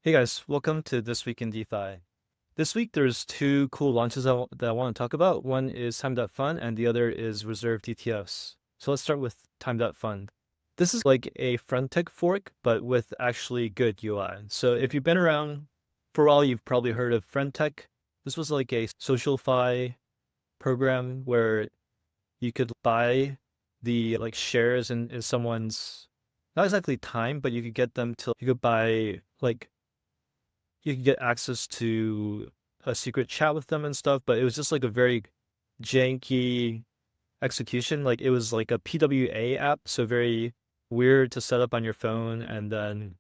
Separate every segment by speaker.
Speaker 1: Hey guys, welcome to This Week in DeFi. This week there's two cool launches that I want to talk about. One is Time.fun and the other is reserved DTFs. So let's start with Time.fun. This is like a Frontech fork, but with actually good UI. So if you've been around for a while, you've probably heard of Frontech. This was like a social fi program where you could buy the like shares in someone's, not exactly time, but you could get them to, you could buy like you could get access to a secret chat with them and stuff, but it was just like a very janky execution. Like it was like a PWA app, so very weird to set up on your phone. And then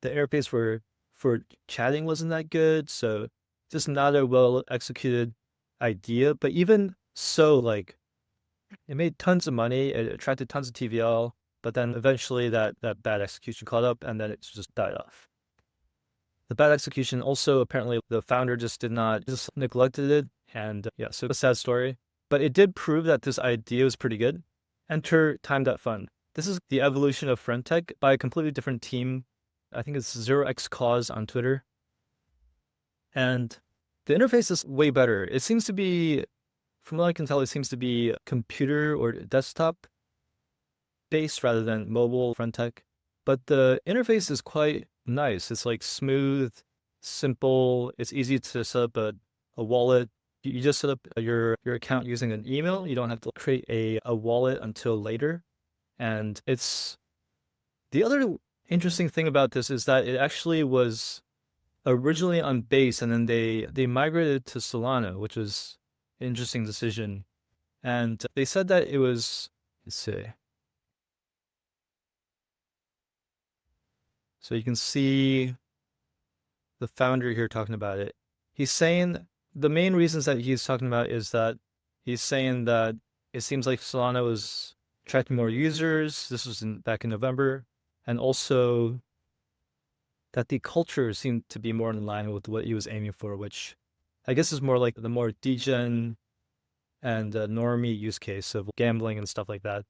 Speaker 1: the interface for chatting wasn't that good, so just not a well executed idea. But even so, like it made tons of money, it attracted tons of TVL, but then eventually that bad execution caught up and then it just died off. The bad execution also, apparently the founder just neglected it. And yeah, so a sad story. But it did prove that this idea was pretty good. Enter Time.fun. This is the evolution of Frontech by a completely different team. I think it's 0x Cause on Twitter. And the interface is way better. It seems to be, from what I can tell, it seems to be computer or desktop based rather than mobile Frontech. But the interface is quite nice. It's like smooth, simple. It's easy to set up a wallet. You just set up your account using an email. You don't have to create a wallet until later. And it's the other interesting thing about this is that it actually was originally on Base and then they migrated to Solana, which was an interesting decision. And they said that it was, let's see. So you can see the founder here talking about it. He's saying the main reasons that he's talking about is that he's saying that it seems like Solana was attracting more users. This was back in November. And also that the culture seemed to be more in line with what he was aiming for, which I guess is more like the more degen and normie use case of gambling and stuff like that.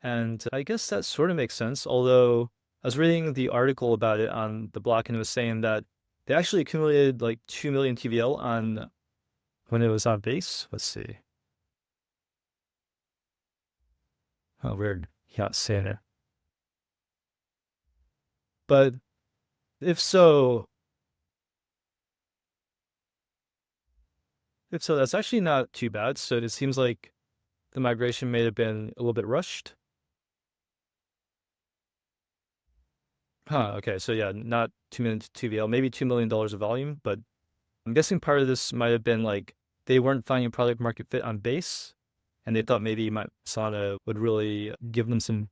Speaker 1: And I guess that sort of makes sense, although I was reading the article about it on the block and it was saying that they actually accumulated like 2 million TVL on when it was on Base. Let's see. Oh, weird. Yeah, saying it. But if so, that's actually not too bad. So it seems like the migration may have been a little bit rushed. Huh, okay. So yeah, not 2 million TVL, maybe $2 million of volume, but I'm guessing part of this might have been like they weren't finding product market fit on Base, and they thought maybe Sana would really give them some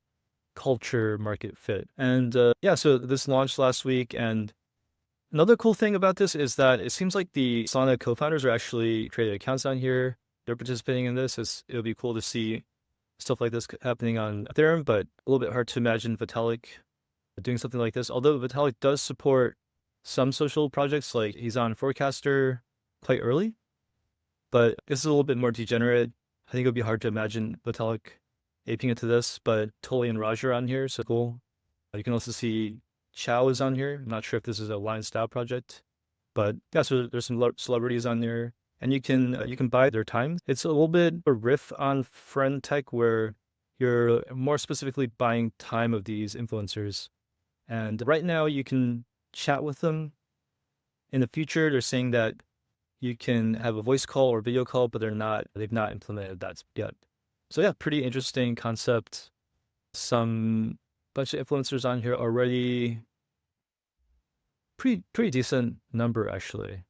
Speaker 1: culture market fit. And yeah, so this launched last week. And another cool thing about this is that it seems like the Sana co-founders are actually creating accounts on here. They're participating in this. It would be cool to see stuff like this happening on Ethereum, but a little bit hard to imagine Vitalik doing something like this. Although Vitalik does support some social projects, like he's on Forecaster quite early, but this is a little bit more degenerate. I think it would be hard to imagine Vitalik aping into this, but Tully and Raj are on here, so cool. You can also see Chow is on here. I'm not sure if this is a line style project, but yeah, so there's some celebrities on there, and you can buy their time. It's a little bit a riff on Friend Tech where you're more specifically buying time of these influencers. And right now you can chat with them. In the future, they're saying that you can have a voice call or video call, but they've not implemented that yet. So yeah, pretty interesting concept. Some bunch of influencers on here already. Pretty decent number actually.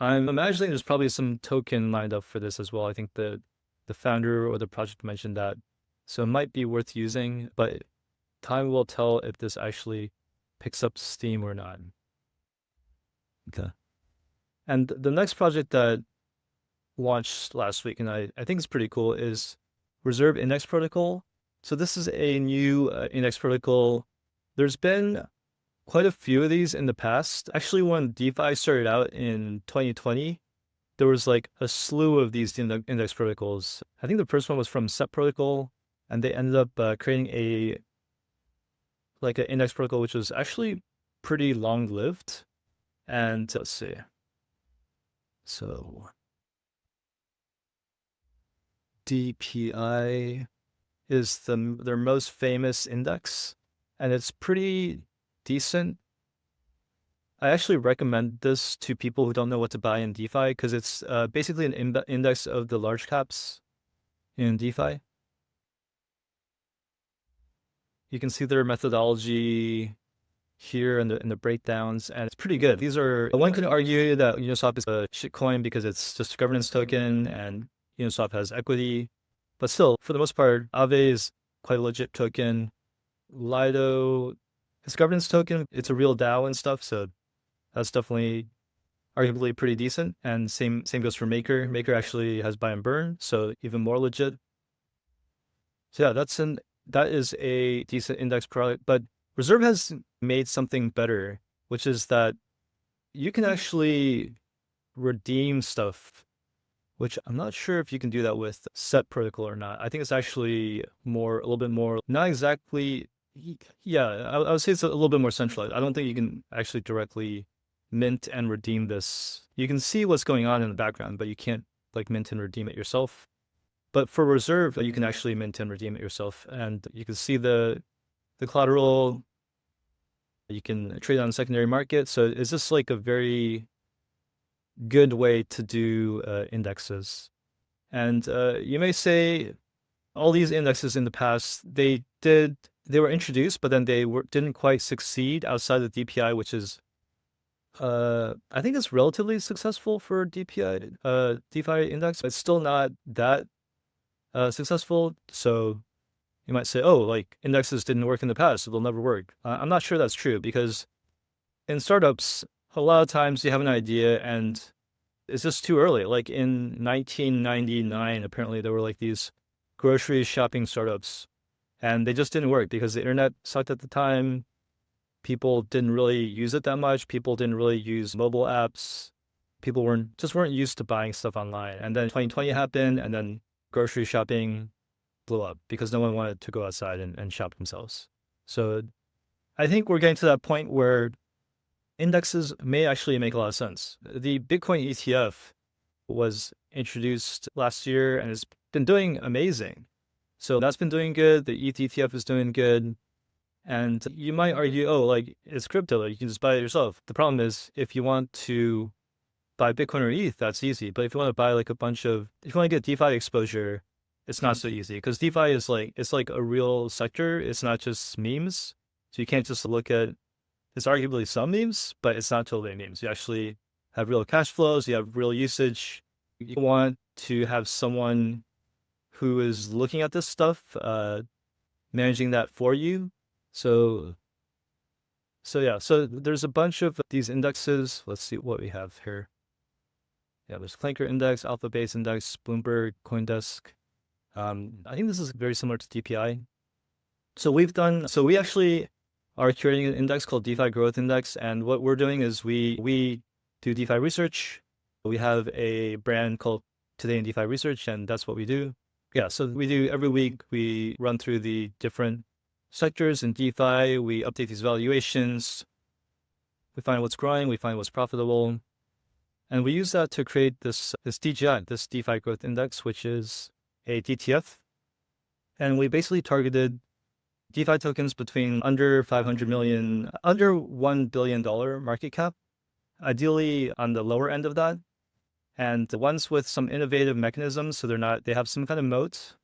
Speaker 1: I'm imagining there's probably some token lined up for this as well. I think the founder or the project mentioned that. So it might be worth using, but time will tell if this actually picks up steam or not. Okay. And the next project that launched last week, and I think it's pretty cool, is Reserve Index Protocol. So this is a new index protocol. There's been quite a few of these in the past. Actually, when DeFi started out in 2020, there was like a slew of these index protocols. I think the first one was from Set Protocol, and they ended up creating like an index protocol, which was actually pretty long-lived. And let's see. So DPI is their most famous index, and it's pretty decent. I actually recommend this to people who don't know what to buy in DeFi because it's basically an index of the large caps in DeFi. You can see their methodology here in the breakdowns, and it's pretty good. One could argue that Uniswap is a shitcoin because it's just a governance token and Uniswap has equity, but still, for the most part, Aave is quite a legit token. Lido is a governance token. It's a real DAO and stuff, so that's definitely arguably pretty decent. And same goes for Maker. Maker actually has buy and burn, so even more legit. So yeah, that is a decent index product, but Reserve has made something better, which is that you can actually redeem stuff, which I'm not sure if you can do that with set protocol or not. I think it's actually a little bit more, not exactly, yeah, I would say it's a little bit more centralized. I don't think you can actually directly mint and redeem this. You can see what's going on in the background, but you can't like mint and redeem it yourself. But for Reserve, you can actually mint and redeem it yourself, and you can see the collateral. You can trade on the secondary market. So it's just like a very good way to do indexes. And you may say all these indexes in the past, they were introduced, but then didn't quite succeed outside of DPI, which is I think it's relatively successful for DPI DeFi index. It's still not that successful. So you might say, oh, like indexes didn't work in the past, so they'll never work. I'm not sure that's true because in startups, a lot of times you have an idea and it's just too early. Like in 1999, apparently there were like these grocery shopping startups and they just didn't work because the internet sucked at the time. People didn't really use it that much. People didn't really use mobile apps. People weren't used to buying stuff online. And then 2020 happened and then grocery shopping blew up because no one wanted to go outside and shop themselves. So I think we're getting to that point where indexes may actually make a lot of sense. The Bitcoin ETF was introduced last year and has been doing amazing. So that's been doing good. The ETH ETF is doing good. And you might argue, oh, like it's crypto, like you can just buy it yourself. The problem is if you want to buy Bitcoin or ETH, that's easy. But if you want to buy like if you want to get DeFi exposure, it's not so easy because DeFi is it's like a real sector. It's not just memes. So you can't just look at, it's arguably some memes, but it's not totally memes. You actually have real cash flows. You have real usage. You want to have someone who is looking at this stuff, managing that for you. So yeah, so there's a bunch of these indexes. Let's see what we have here. Yeah, there's Clanker Index, Alpha Base Index, Bloomberg, CoinDesk. I think this is very similar to DPI. So we actually are curating an index called DeFi Growth Index. And what we're doing is we do DeFi research. We have a brand called Today in DeFi Research, and that's what we do. Yeah, so we do every week, we run through the different sectors in DeFi. We update these valuations. We find what's growing. We find what's profitable. And we use that to create this DGI, this DeFi Growth Index, which is a DTF. And we basically targeted DeFi tokens between under 500 million, under $1 billion market cap, ideally on the lower end of that. And the ones with some innovative mechanisms, so they have some kind of moat,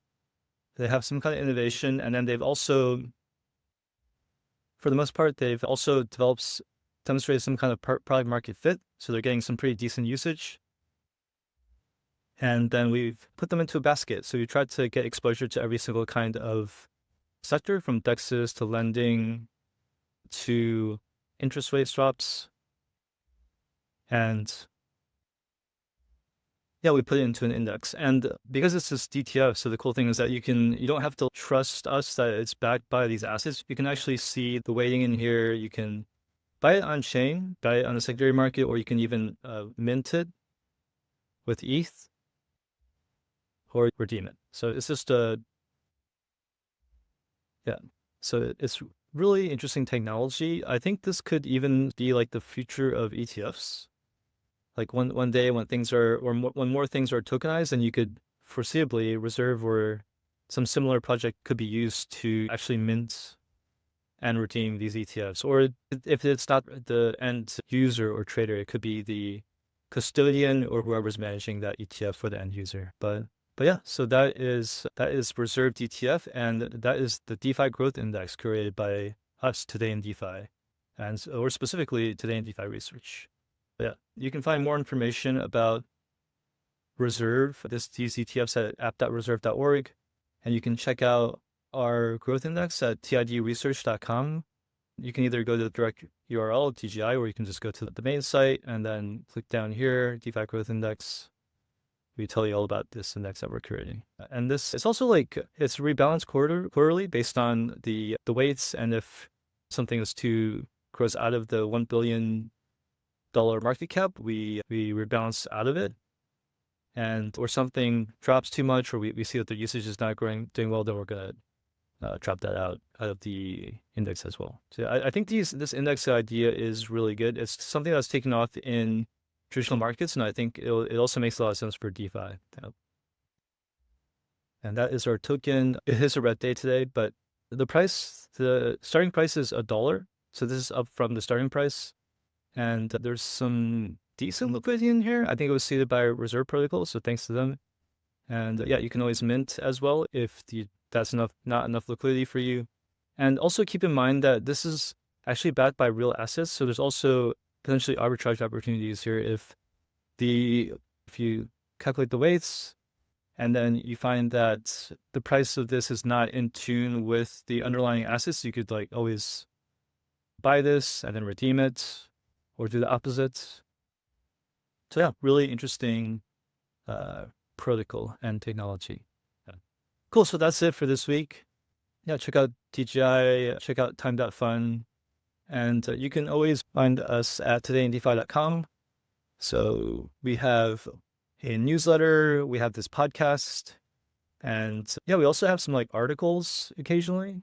Speaker 1: they have some kind of innovation, and then they've also, for the most part, they've also demonstrated some kind of product market fit. So they're getting some pretty decent usage. And then we've put them into a basket. So we tried to get exposure to every single kind of sector, from DEXs to lending to interest rate swaps. And yeah, we put it into an index. And because it's this DTF, so the cool thing is that you don't have to trust us that it's backed by these assets. You can actually see the weighting in here. You can buy it on chain, buy it on the secondary market, or you can even mint it with ETH or redeem it. So it's just yeah. So it's really interesting technology. I think this could even be like the future of ETFs. Like one day when things are, or when more things are tokenized, then you could foreseeably reserve, or some similar project could be used to actually mint and redeem these ETFs. Or if it's not the end user or trader, it could be the custodian or whoever's managing that ETF for the end user. But yeah, so that is reserved ETF, and that is the DeFi Growth Index curated by us today in DeFi, or specifically today in DeFi Research. But yeah, you can find more information about Reserve, these ETFs at app.reserve.org, and you can check out our growth index at tidresearch.com. You can either go to the direct URL, DGI, or you can just go to the main site and then click down here, DeFi Growth Index. We tell you all about this index that we're creating. And this, it's also like, it's rebalanced quarterly based on the weights, and if something is grows out of the $1 billion market cap, we rebalance out of it. And or something drops too much, or we see that the usage is not doing well, then we're gonna drop that out of the index as well. So I think this index idea is really good. It's something that's taken off in traditional markets, and I think it also makes a lot of sense for DeFi. And that is our token. It is a red day today, but the starting price is $1. So this is up from the starting price, and there's some decent liquidity in here. I think it was seeded by Reserve Protocol, so thanks to them. And yeah, you can always mint as well if that's not enough liquidity for you. And also keep in mind that this is actually backed by real assets, so there's also potentially arbitrage opportunities here if you calculate the weights and then you find that the price of this is not in tune with the underlying assets, you could like always buy this and then redeem it, or do the opposite. So yeah, really interesting protocol and technology. Yeah. Cool. So that's it for this week. Yeah, check out DGI, check out Time.fun, and you can always find us at todayindefi.com. So we have a newsletter, we have this podcast, and yeah, we also have some like articles occasionally.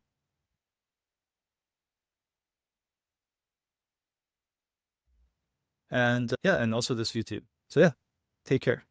Speaker 1: And yeah, and also this YouTube. So yeah, take care.